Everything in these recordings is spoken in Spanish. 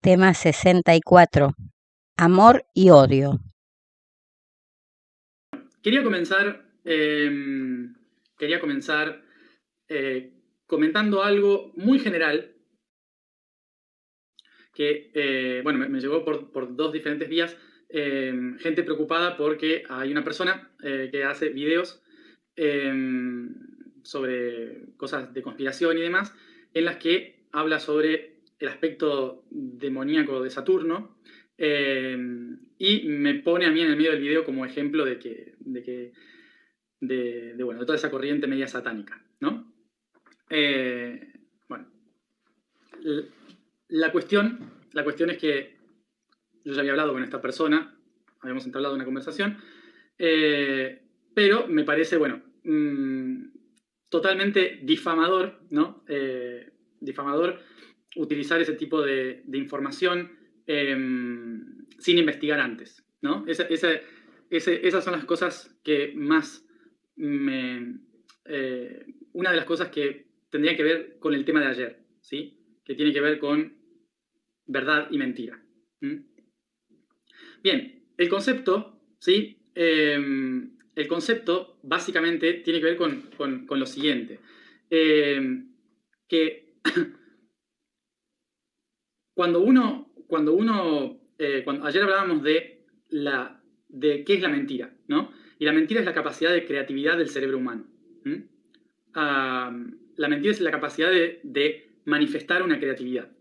Tema 64. Amor y odio. Quería comenzar comentando algo muy general que, bueno, me llegó por dos diferentes vías. Gente preocupada porque hay una persona que hace videos eh, sobre cosas de conspiración y demás, en las que habla sobre el aspecto demoníaco de Saturno, eh, y me pone a mí en el medio del video como ejemplo bueno, de toda esa corriente media satánica, ¿no? Bueno, la cuestión es que yo ya había hablado con esta persona, habíamos entablado una conversación, pero me parece, bueno, totalmente difamador, ¿no? Difamador utilizar ese tipo de información sin investigar antes, ¿no? Esas son las cosas que más me... una de las cosas que tendría que ver con el tema de ayer, ¿sí? Que tiene que ver con verdad y mentira. Bien, el concepto, ¿sí? El concepto básicamente tiene que ver con lo siguiente. Que ayer hablábamos de qué es la mentira, ¿no? Y la mentira es la capacidad de creatividad del cerebro humano. La mentira es la capacidad de manifestar una creatividad.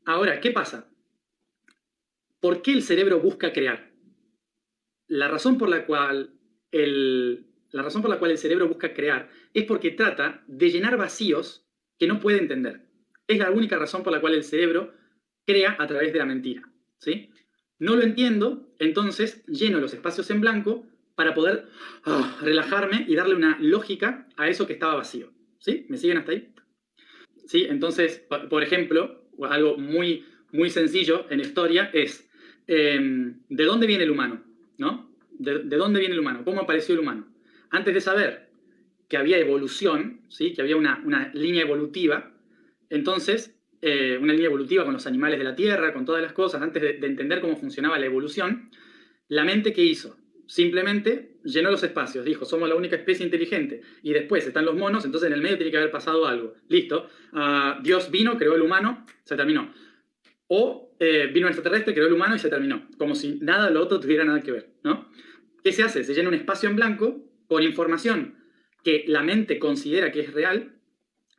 Ahora, ¿qué pasa? ¿Por qué el cerebro busca crear? La razón por la cual el cerebro busca crear es porque trata de llenar vacíos que no puede entender. Es la única razón por la cual el cerebro crea a través de la mentira. ¿Sí? No lo entiendo, entonces lleno los espacios en blanco para poder relajarme y darle una lógica a eso que estaba vacío. ¿Sí? ¿Me siguen hasta ahí? ¿Sí? Entonces, por ejemplo, algo muy, muy sencillo en historia es ¿de dónde viene el humano? ¿No? ¿De dónde viene el humano? ¿Cómo apareció el humano? Antes de saber que había evolución, ¿sí? Que había una línea evolutiva, entonces, una línea evolutiva con los animales de la Tierra, con todas las cosas, antes de entender cómo funcionaba la evolución, la mente, ¿qué hizo? Simplemente llenó los espacios, dijo, somos la única especie inteligente, y después están los monos, entonces en el medio tiene que haber pasado algo. Listo, Dios vino, creó el humano, se terminó. O vino un extraterrestre, creó el humano y se terminó. Como si nada de lo otro tuviera nada que ver, ¿no? ¿Qué se hace? Se llena un espacio en blanco con información que la mente considera que es real,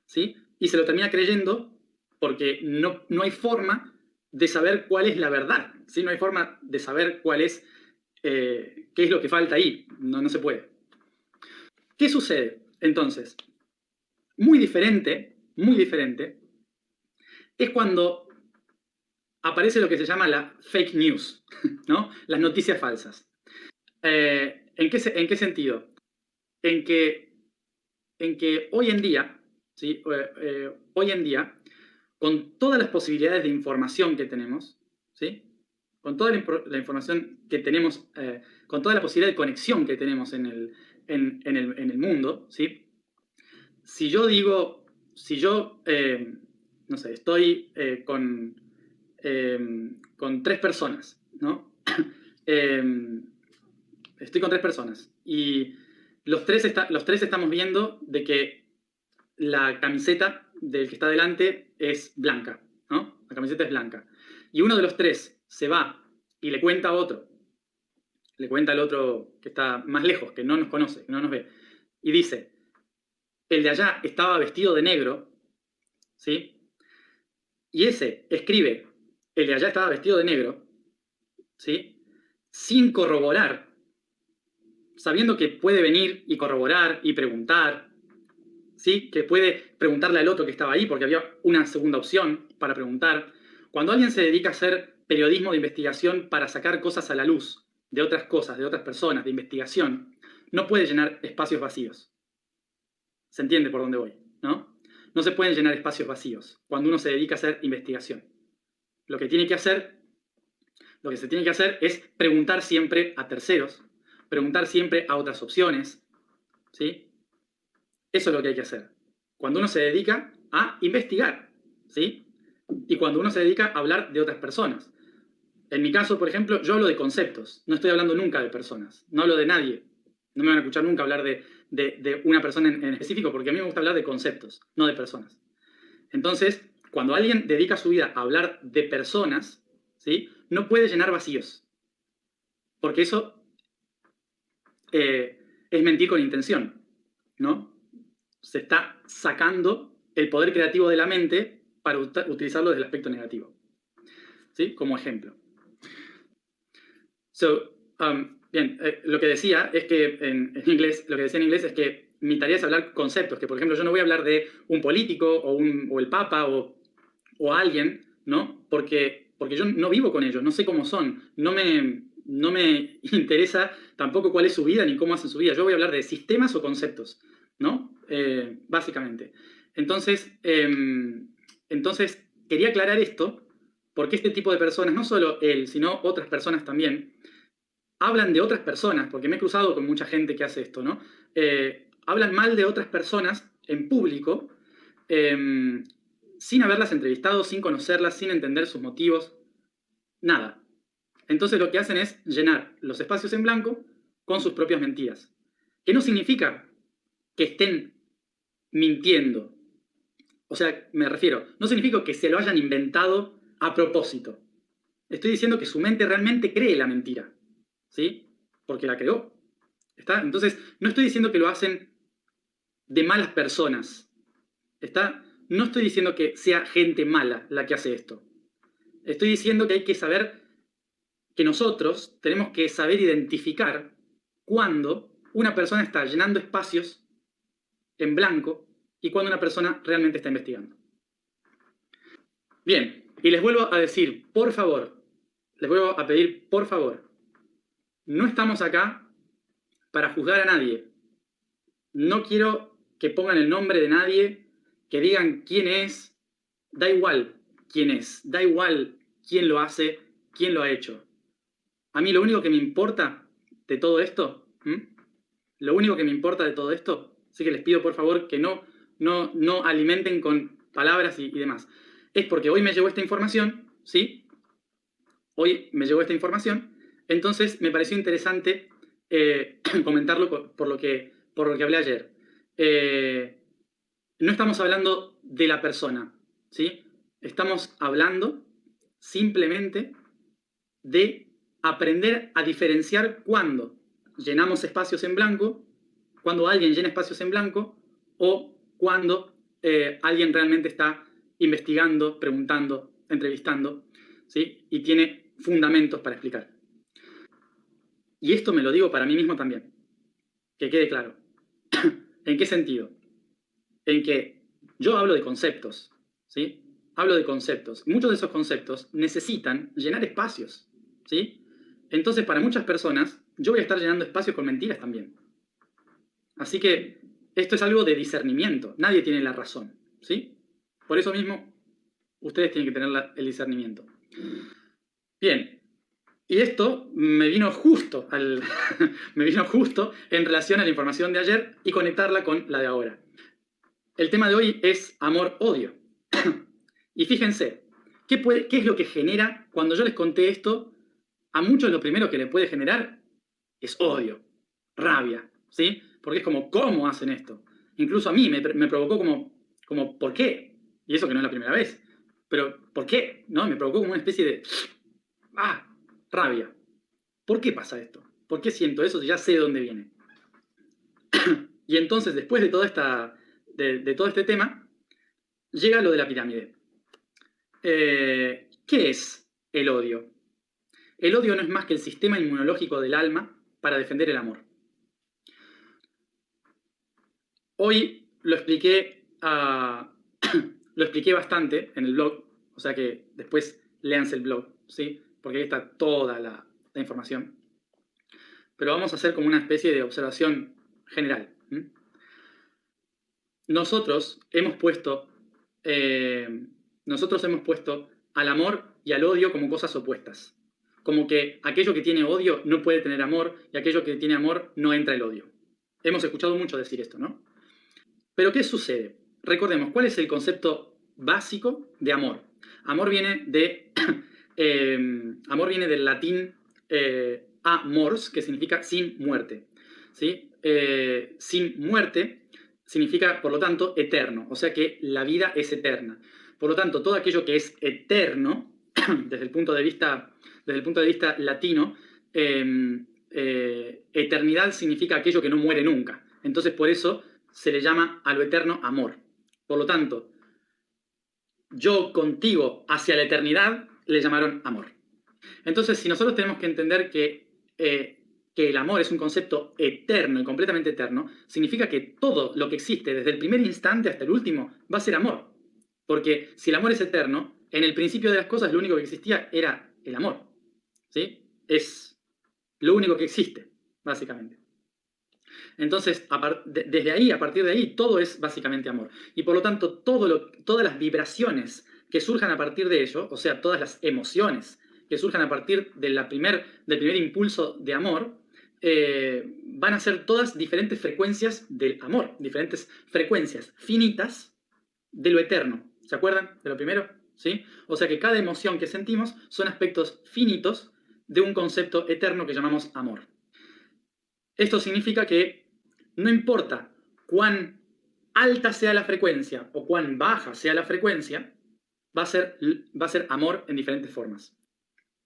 ¿sí? Y se lo termina creyendo porque no hay forma de saber cuál es la verdad, ¿sí? No hay forma de saber cuál es, qué es lo que falta ahí. No se puede. ¿Qué sucede? Entonces, muy diferente, es cuando aparece lo que se llama la fake news, ¿no? Las noticias falsas. ¿En qué sentido? En que hoy en día, ¿sí? Hoy en día, con todas las posibilidades de información que tenemos, ¿sí? Con toda la información que tenemos, con toda la posibilidad de conexión que tenemos en el mundo, ¿sí? Si yo digo, si yo, no sé, estoy con tres personas, ¿no? Estoy con tres personas y los tres estamos viendo de que la camiseta del que está delante es blanca, ¿no? La camiseta es blanca. Y uno de los tres se va y le cuenta a otro, le cuenta al otro que está más lejos, que no nos conoce, que no nos ve, y dice, el de allá estaba vestido de negro, ¿sí? Y ese escribe, el de allá estaba vestido de negro, ¿sí? Sin corroborar, sabiendo que puede venir y corroborar y preguntar, ¿sí? Que puede preguntarle al otro que estaba ahí, porque había una segunda opción para preguntar. Cuando alguien se dedica a hacer periodismo de investigación para sacar cosas a la luz de otras cosas, de otras personas, de investigación, no puede llenar espacios vacíos. ¿Se entiende por dónde voy? ¿No? No se pueden llenar espacios vacíos cuando uno se dedica a hacer investigación. Lo que se tiene que hacer es preguntar siempre a terceros, preguntar siempre a otras opciones, ¿sí? Eso es lo que hay que hacer. Cuando uno se dedica a investigar, ¿sí? y cuando uno se dedica a hablar de otras personas. En mi caso, por ejemplo, yo hablo de conceptos, no estoy hablando nunca de personas, no hablo de nadie. No me van a escuchar nunca hablar de una persona en específico, porque a mí me gusta hablar de conceptos, no de personas. Entonces, cuando alguien dedica su vida a hablar de personas, ¿sí?, no puede llenar vacíos, porque eso es mentir con intención, ¿no? Se está sacando el poder creativo de la mente para utilizarlo desde el aspecto negativo, ¿sí?, como ejemplo. Bien, lo que decía es que en inglés, lo que decía en inglés es que mi tarea es hablar conceptos, que por ejemplo yo no voy a hablar de un político o el papa o alguien, ¿no? Porque yo no vivo con ellos, no sé cómo son, no me interesa tampoco cuál es su vida ni cómo hacen su vida. Yo voy a hablar de sistemas o conceptos, ¿no? Básicamente. Entonces, quería aclarar esto, porque este tipo de personas, no solo él, sino otras personas también, hablan de otras personas, porque me he cruzado con mucha gente que hace esto, ¿no? Hablan mal de otras personas en público, sin haberlas entrevistado, sin conocerlas, sin entender sus motivos, nada. Entonces lo que hacen es llenar los espacios en blanco con sus propias mentiras. Que no significa que estén mintiendo. O sea, me refiero, no significa que se lo hayan inventado a propósito. Estoy diciendo que su mente realmente cree la mentira, ¿sí? Porque la creó. ¿Está? Entonces, no estoy diciendo que lo hacen de malas personas. ¿Está? No estoy diciendo que sea gente mala la que hace esto. Estoy diciendo que hay que saber, que nosotros tenemos que saber identificar cuando una persona está llenando espacios en blanco y cuando una persona realmente está investigando. Bien, y les vuelvo a decir, por favor, les vuelvo a pedir, por favor, no estamos acá para juzgar a nadie. No quiero que pongan el nombre de nadie, que digan quién es. Da igual quién es, da igual quién lo hace, quién lo ha hecho. A mí lo único que me importa de todo esto, lo único que me importa de todo esto, así que les pido por favor que no alimenten con palabras y demás, es porque hoy me llegó esta información, ¿sí? Hoy me llegó esta información, entonces me pareció interesante comentarlo por lo que hablé ayer. No estamos hablando de la persona, ¿sí? Estamos hablando simplemente de aprender a diferenciar cuando llenamos espacios en blanco, cuando alguien llena espacios en blanco o cuando alguien realmente está investigando, preguntando, entrevistando, ¿sí?, y tiene fundamentos para explicar. Y esto me lo digo para mí mismo también, que quede claro. ¿En qué sentido? En que yo hablo de conceptos, ¿sí? Hablo de conceptos. Muchos de esos conceptos necesitan llenar espacios, ¿sí? Entonces, para muchas personas, yo voy a estar llenando espacios con mentiras también. Así que esto es algo de discernimiento. Nadie tiene la razón, ¿sí? Por eso mismo, ustedes tienen que tener el discernimiento. Bien. Y esto me vino justo me vino justo en relación a la información de ayer y conectarla con la de ahora. El tema de hoy es amor-odio. Y fíjense, ¿qué es lo que genera cuando yo les conté esto? A muchos lo primero que le puede generar es odio, rabia, ¿sí? Porque es como, ¿cómo hacen esto? Incluso a mí me provocó como, ¿por qué? Y eso que no es la primera vez. Pero, ¿por qué? ¿No? Me provocó como una especie de, rabia. ¿Por qué pasa esto? ¿Por qué siento eso si ya sé de dónde viene? Y entonces, después de todo este tema, llega lo de la pirámide. ¿Qué es el odio? El odio no es más que el sistema inmunológico del alma para defender el amor. Hoy lo expliqué bastante en el blog, o sea que después léanse el blog, ¿sí? Porque ahí está toda la información. Pero vamos a hacer como una especie de observación general. Nosotros hemos puesto al amor y al odio como cosas opuestas. Como que aquello que tiene odio no puede tener amor y aquello que tiene amor no entra el odio. Hemos escuchado mucho decir esto, ¿no? Pero ¿qué sucede? Recordemos, ¿cuál es el concepto básico de amor? Amor viene de amor viene del latín amors, que significa sin muerte. ¿Sí? Sin muerte significa, por lo tanto, eterno. O sea que la vida es eterna. Por lo tanto, todo aquello que es eterno, desde el punto de vista latino, eternidad significa aquello que no muere nunca. Entonces, por eso se le llama a lo eterno amor. Por lo tanto, yo contigo hacia la eternidad le llamaron amor. Entonces, si nosotros tenemos que entender que el amor es un concepto eterno y completamente eterno, significa que todo lo que existe desde el primer instante hasta el último va a ser amor. Porque si el amor es eterno, en el principio de las cosas lo único que existía era el amor. ¿Sí? Es lo único que existe, básicamente. Entonces, desde ahí, a partir de ahí, todo es básicamente amor. Y por lo tanto, todas las vibraciones que surjan a partir de ello, o sea, todas las emociones que surjan a partir del primer impulso de amor, van a ser todas diferentes frecuencias del amor, diferentes frecuencias finitas de lo eterno. ¿Se acuerdan de lo primero? ¿Sí? O sea que cada emoción que sentimos son aspectos finitos de un concepto eterno que llamamos amor. Esto significa que no importa cuán alta sea la frecuencia o cuán baja sea la frecuencia, va a ser amor en diferentes formas.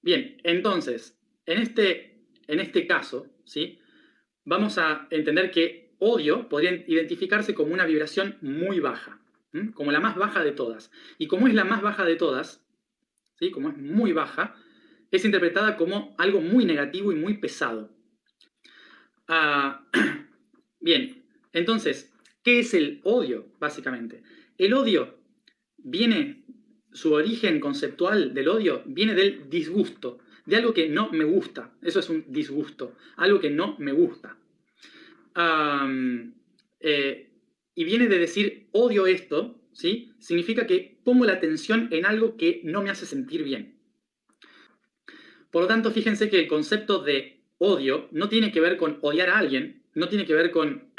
Bien, entonces, en este caso, ¿sí? Vamos a entender que odio podría identificarse como una vibración muy baja, como la más baja de todas. Y como es la más baja de todas, ¿sí? Como es muy baja, es interpretada como algo muy negativo y muy pesado. Bien, entonces, ¿qué es el odio, básicamente? El odio su origen conceptual del odio viene del disgusto, de algo que no me gusta. Eso es un disgusto, algo que no me gusta. Y viene de decir odio esto, ¿sí? Significa que pongo la atención en algo que no me hace sentir bien. Por lo tanto, fíjense que el concepto de odio no tiene que ver con odiar a alguien, no tiene que ver con,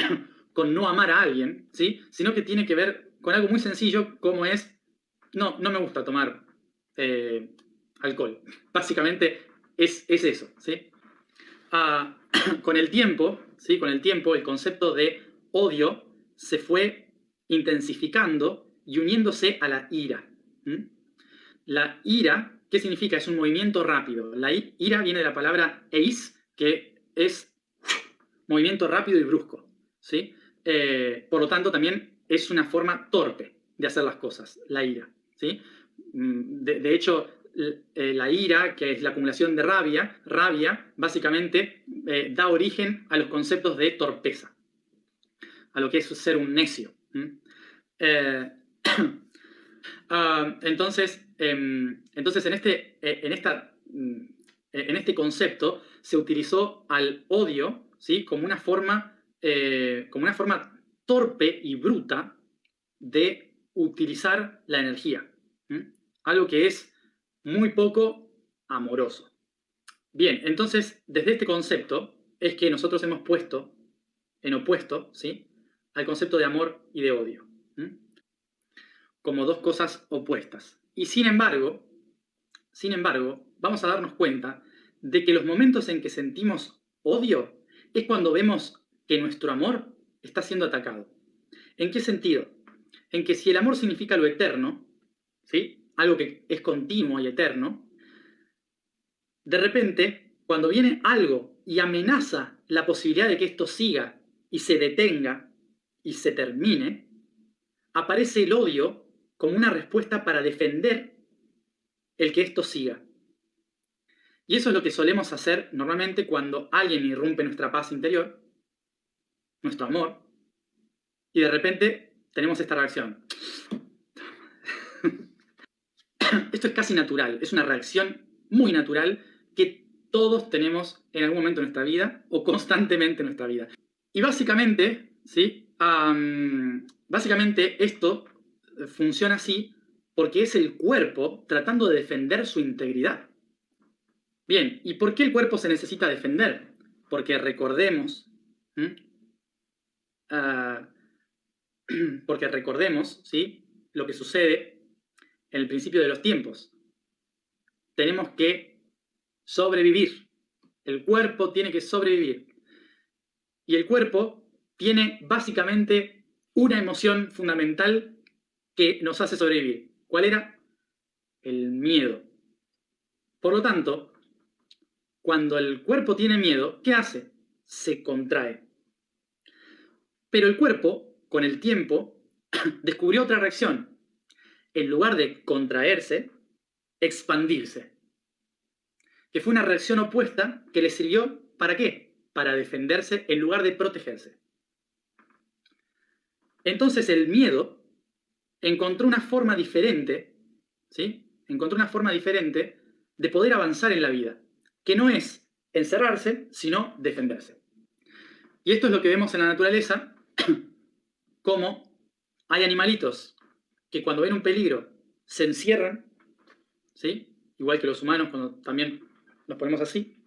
con no amar a alguien, ¿sí? Sino que tiene que ver con algo muy sencillo como es, no me gusta tomar alcohol. Básicamente es eso, ¿sí? Con el tiempo, ¿sí? Con el tiempo, el concepto de odio se fue intensificando y uniéndose a la ira. La ira, ¿qué significa? Es un movimiento rápido. La ira viene de la palabra eis, que es movimiento rápido y brusco, ¿sí? Por lo tanto, también es una forma torpe de hacer las cosas, la ira, ¿sí? De hecho, la ira, que es la acumulación de rabia básicamente da origen a los conceptos de torpeza, a lo que es ser un necio. Entonces, en este concepto se utilizó al odio, ¿sí? como una forma torpe y bruta de utilizar la energía. Algo que es muy poco amoroso. Bien, entonces, desde este concepto es que nosotros hemos puesto en opuesto, ¿sí? al concepto de amor y de odio. Como dos cosas opuestas. Y sin embargo, vamos a darnos cuenta de que los momentos en que sentimos odio es cuando vemos que nuestro amor está siendo atacado. ¿En qué sentido? En que si el amor significa lo eterno, ¿sí? Algo que es continuo y eterno, de repente, cuando viene algo y amenaza la posibilidad de que esto siga y se detenga y se termine, aparece el odio como una respuesta para defender el que esto siga. Y eso es lo que solemos hacer normalmente cuando alguien irrumpe nuestra paz interior, nuestro amor, y de repente tenemos esta reacción. Esto es casi natural, es una reacción muy natural que todos tenemos en algún momento de nuestra vida o constantemente en nuestra vida. Y básicamente, ¿sí? Básicamente esto funciona así porque es el cuerpo tratando de defender su integridad. Bien, ¿y por qué el cuerpo se necesita defender? Porque recordemos, ¿sí? Lo que sucede en el principio de los tiempos. Tenemos que sobrevivir. El cuerpo tiene que sobrevivir. Y el cuerpo tiene básicamente una emoción fundamental que nos hace sobrevivir. ¿Cuál era? El miedo. Por lo tanto, cuando el cuerpo tiene miedo, ¿qué hace? Se contrae. Pero el cuerpo, con el tiempo, descubrió otra reacción. En lugar de contraerse, expandirse. Que fue una reacción opuesta que le sirvió ¿para qué? Para defenderse en lugar de protegerse. Entonces el miedo encontró una forma diferente, ¿sí? Encontró una forma diferente de poder avanzar en la vida, que no es encerrarse, sino defenderse. Y esto es lo que vemos en la naturaleza, como hay animalitos que cuando ven un peligro se encierran, ¿sí? Igual que los humanos cuando también nos ponemos así.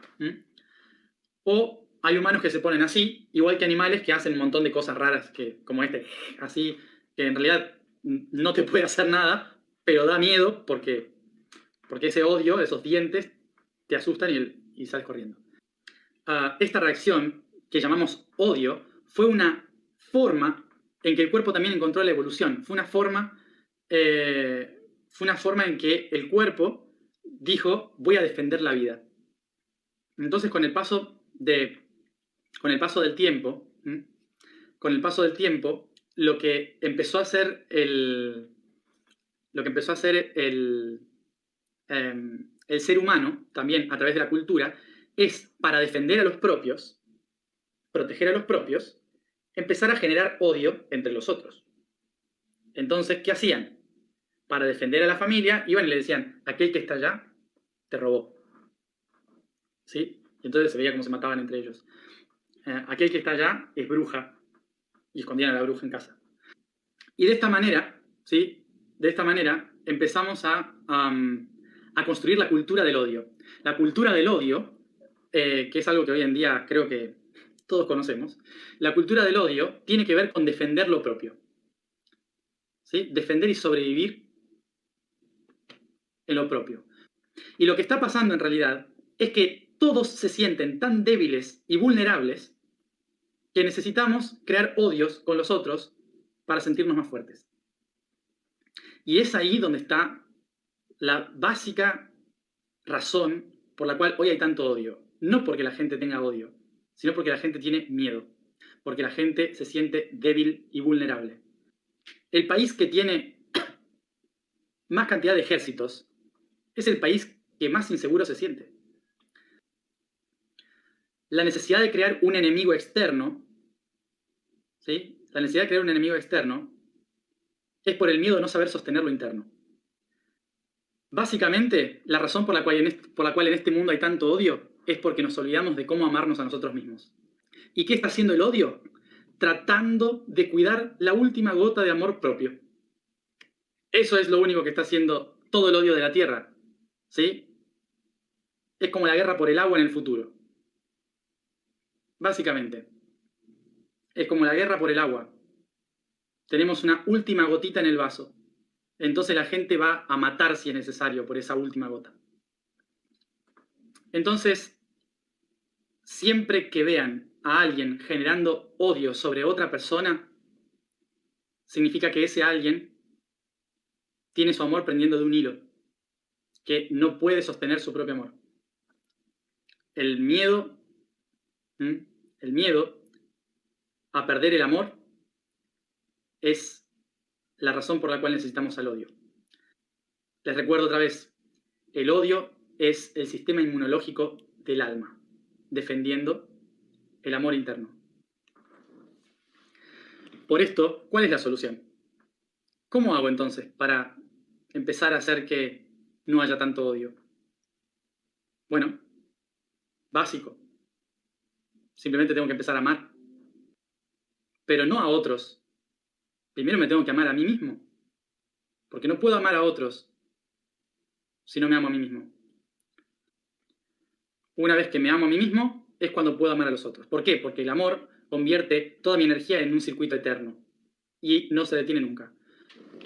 O hay humanos que se ponen así, igual que animales que hacen un montón de cosas raras, como este, así, que en realidad no te puede hacer nada, pero da miedo porque ese odio, esos dientes, te asustan y sales corriendo. Esta reacción, que llamamos odio, fue una forma en que el cuerpo también encontró la evolución. Fue una forma en que el cuerpo dijo, voy a defender la vida. Entonces, con el paso del tiempo, lo que empezó a hacer el ser humano, también a través de la cultura, es para defender a los propios, proteger a los propios, empezar a generar odio entre los otros. Entonces, ¿qué hacían? Para defender a la familia, iban y le decían, aquel que está allá, te robó. ¿Sí? Y entonces se veía cómo se mataban entre ellos. Aquel que está allá es bruja, y escondían a la bruja en casa. Y de esta manera, ¿sí? De esta manera empezamos a construir la cultura del odio. La cultura del odio, que es algo que hoy en día creo que todos conocemos, la cultura del odio tiene que ver con defender lo propio. ¿Sí? Defender y sobrevivir en lo propio. Y lo que está pasando en realidad es que todos se sienten tan débiles y vulnerables que necesitamos crear odios con los otros para sentirnos más fuertes. Y es ahí donde está la básica razón por la cual hoy hay tanto odio. No porque la gente tenga odio, sino porque la gente tiene miedo. Porque la gente se siente débil y vulnerable. El país que tiene más cantidad de ejércitos es el país que más inseguro se siente. La necesidad de crear un enemigo externo, ¿sí? La necesidad de crear un enemigo externo es por el miedo de no saber sostener lo interno. Básicamente, la razón por la cual en este mundo hay tanto odio es porque nos olvidamos de cómo amarnos a nosotros mismos. ¿Y qué está haciendo el odio? Tratando de cuidar la última gota de amor propio. Eso es lo único que está haciendo todo el odio de la Tierra. ¿Sí? Es como la guerra por el agua en el futuro. Básicamente. Es como la guerra por el agua. Tenemos una última gotita en el vaso. Entonces la gente va a matar si es necesario por esa última gota. Entonces, siempre que vean a alguien generando odio sobre otra persona, significa que ese alguien tiene su amor pendiendo de un hilo, que no puede sostener su propio amor. El miedo a perder el amor es la razón por la cual necesitamos al odio. Les recuerdo otra vez, el odio es el sistema inmunológico del alma, defendiendo el amor interno. Por esto, ¿cuál es la solución? ¿Cómo hago entonces para empezar a hacer que no haya tanto odio? Bueno, básico. Simplemente tengo que empezar a amar. Pero no a otros. Primero me tengo que amar a mí mismo. Porque no puedo amar a otros si no me amo a mí mismo. Una vez que me amo a mí mismo, es cuando puedo amar a los otros. ¿Por qué? Porque el amor convierte toda mi energía en un circuito eterno. Y no se detiene nunca.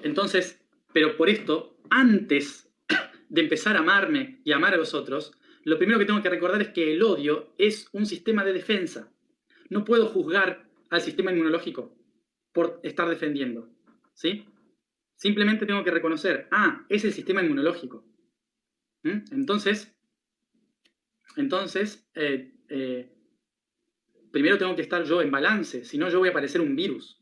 Entonces, Pero por esto, antes de empezar a amarme y amar a los otros, lo primero que tengo que recordar es que el odio es un sistema de defensa. No puedo juzgar al sistema inmunológico por estar defendiendo, ¿sí? Simplemente tengo que reconocer, es el sistema inmunológico. Entonces, primero tengo que estar yo en balance, si no yo voy a parecer un virus.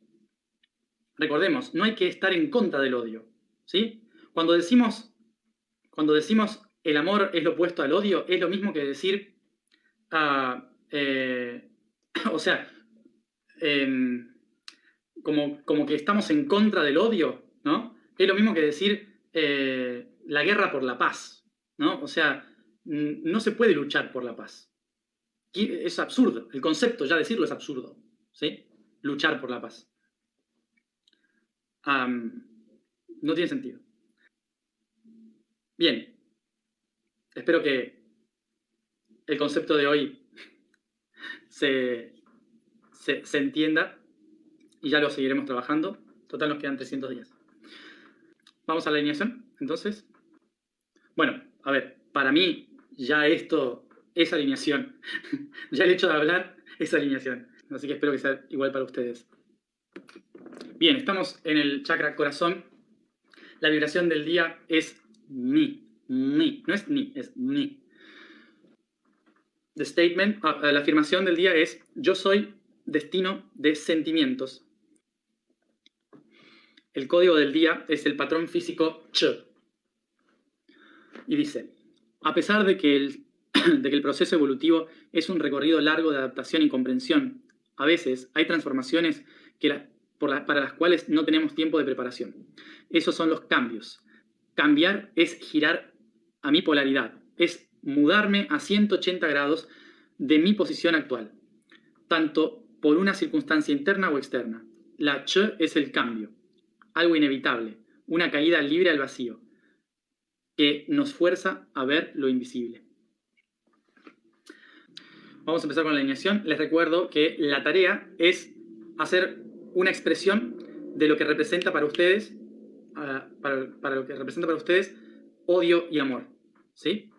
Recordemos, no hay que estar en contra del odio, ¿sí? Cuando decimos el amor es lo opuesto al odio, es lo mismo que decir, o sea, como que estamos en contra del odio, ¿no? Es lo mismo que decir la guerra por la paz, ¿no? O sea, no se puede luchar por la paz. Es absurdo, el concepto, ya decirlo es absurdo, ¿sí? Luchar por la paz. No tiene sentido. Bien, espero que el concepto de hoy se entienda y ya lo seguiremos trabajando. Total, nos quedan 300 días. Vamos a la alineación, entonces. Bueno, a ver, para mí ya esto es alineación. Ya el hecho de hablar es alineación. Así que espero que sea igual para ustedes. Bien, estamos en el chakra corazón. La vibración del día es ni. No es ni, es ni. The statement, la afirmación del día es: yo soy destino de sentimientos. El código del día es el patrón físico Ch. Y dice: a pesar de que el proceso evolutivo es un recorrido largo de adaptación y comprensión, a veces hay transformaciones para las cuales no tenemos tiempo de preparación. Esos son los cambios. Cambiar es girar a mi polaridad, es mudarme a 180 grados de mi posición actual, tanto por una circunstancia interna o externa. La Ch es el cambio, algo inevitable, una caída libre al vacío, que nos fuerza a ver lo invisible. Vamos a empezar con la alineación. Les recuerdo que la tarea es hacer una expresión de lo que representa para ustedes, para lo que representa para ustedes odio y amor, ¿sí?